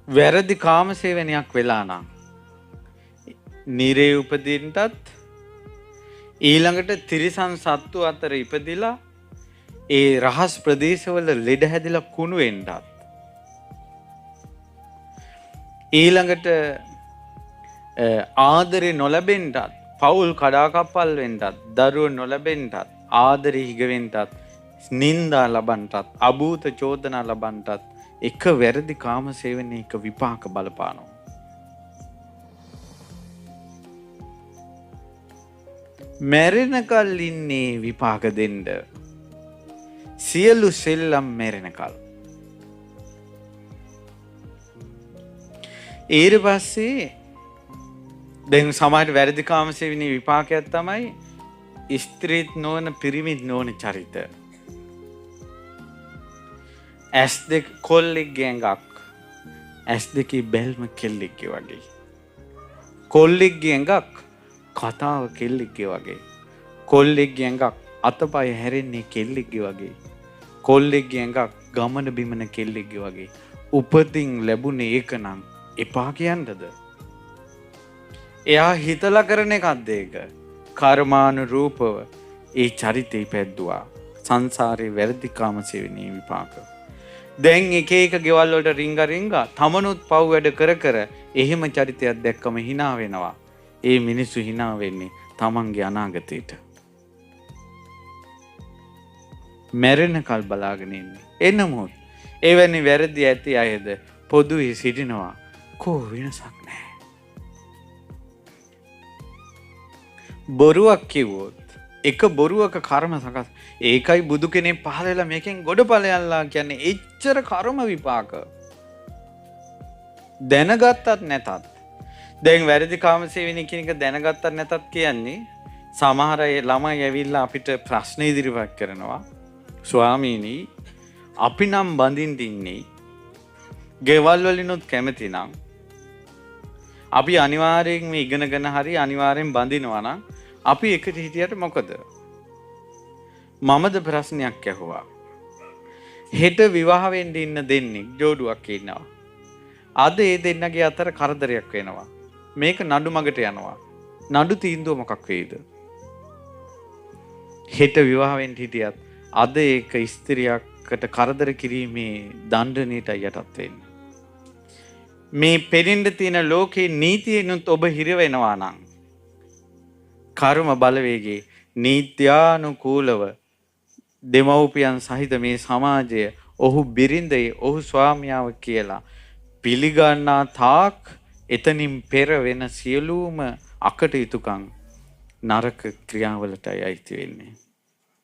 වැරදි කාමසේවනයක් වෙලා නම් නිරේ උපදින්නටත් ඊළඟට තිරිසන් සත්තු අතර ඉපදිලා ඒ රහස් ප්‍රදේශවල ලෙඩ හැදිලා කුණු වෙන්නත් ඊළඟට ආදරේ නොලැබෙන්නත් පවුල් කඩාකප්පල් වෙන්නත් දරුවෝ නොලැබෙන්නත් ආදරේ හිග වෙන්නත් නින්දා ලබන්නත් අභූත චෝදනා ලබන්නත් එක වැරදි කාමසේවනයක විපාක බලපානවා. මැරෙනකල් ඉන්නේ විපාක දෙන්න. සියලු සෙල්ලම් මැරෙනකල්. ඊට පස්සේ දැන් සමහර වැරදි කාමසේවනයේ විපාකයක් තමයි ස්ත්‍රීත් නොවන පිරිමිත් නොවන චරිත. ඇස් දෙක කොල්ලෙක්ගේ ඇඟක් ඇස් දෙකේ බැල්ම කෙල්ලෙක්ගේ වගේ. කොල්ලෙක්ගේ ඇඟක් කතාව කෙල්ලෙක්ගේ වගේ. කොල්ලෙක්ගේ ඇඟක් අතපය හැරෙන්නේ කෙල්ලෙක්ගේ වගේ. කොල්ලෙක්ගේ ඇඟක් ගමන බිමන කෙල්ලෙක්ගේ වගේ. උපතින් ලැබුණේ ඒක නම් එපා කියන්නද? එයා හිතලා කරන එකක්ද ඒක? කර්මානුරූපව ඒ චරිතය පැද්දුවා. සංසාරේ වැරදි කාමසේවනයේ විපාක. දැන් එක එක ගෙවල් වලට රිංගා තමනුත් පව් වැඩ කර කර එහෙම චරිතයක් දැක්කම hina වෙනවා. ඒ මිනිස්සු hina වෙන්නේ තමන්ගේ අනාගතයට. මැරෙනකල් බලාගෙන ඉන්නේ. එනමුත් එවැනි වැරදි ඇති අයද පොදුවේ සිටිනවා. කෝ වෙනසක් නැහැ. බොරුවක් කිව්වොත් එක බොරුවක කර්ම සකස්. ඒකයි බුදු කෙනෙක් පහල වෙලා මේකෙන් ගොඩපළයන්ලා කියන්නේ එච්චර කර්ම විපාක. දැනගත්තත් නැතත් දැන් වැරදි කාමසේවනයේ කියන එක දැනගත්තත් නැතත් කියන්නේ සමහර අය ළමයි ඇවිල්ලා අපිට ප්‍රශ්න ඉදිරිපත් කරනවා. ස්වාමීනි අපි නම් බඳින්න ඉන්නේ ගෙවල් වලිනුත් කැමති නම් අපි අනිවාර්යෙන් මේ ඉගෙනගෙන හරි අනිවාර්යෙන් බඳිනවා නම් අපි එකට හිටියට මොකද? මමද ප්‍රශ්නයක් ඇහුවා. හෙට විවාහ වෙන්න ඉන්න දෙන්නෙක් ජෝඩුවක් ඉන්නවා. අද ඒ දෙන්නගේ අතර කරදරයක් වෙනවා. මේක නඩු මගට යනවා. නඩු තීන්දුව මොකක් වෙයිද? හෙට විවාහ වෙන්න හිටියත් අද ඒක ස්ත්‍රියකට කරදර කිරීමේ දණ්ඩනයට යටත් වෙන්නේ. මේ පෙරෙන්න තියෙන ලෝකේ නීතියෙන්ුත් ඔබ හිර වෙනවා නම් කර්ම බලවේගයේ නීත්‍යානුකූලව දෙමව්පියන් සහිත මේ සමාජය ඔහු බිරිඳයි ඔහු ස්වාමියාව කියලා පිළිගන්නා තාක් එතනින් පෙර වෙන සියලුම අකටයුතුකම් නරක ක්‍රියාවලටයි අයිති වෙන්නේ.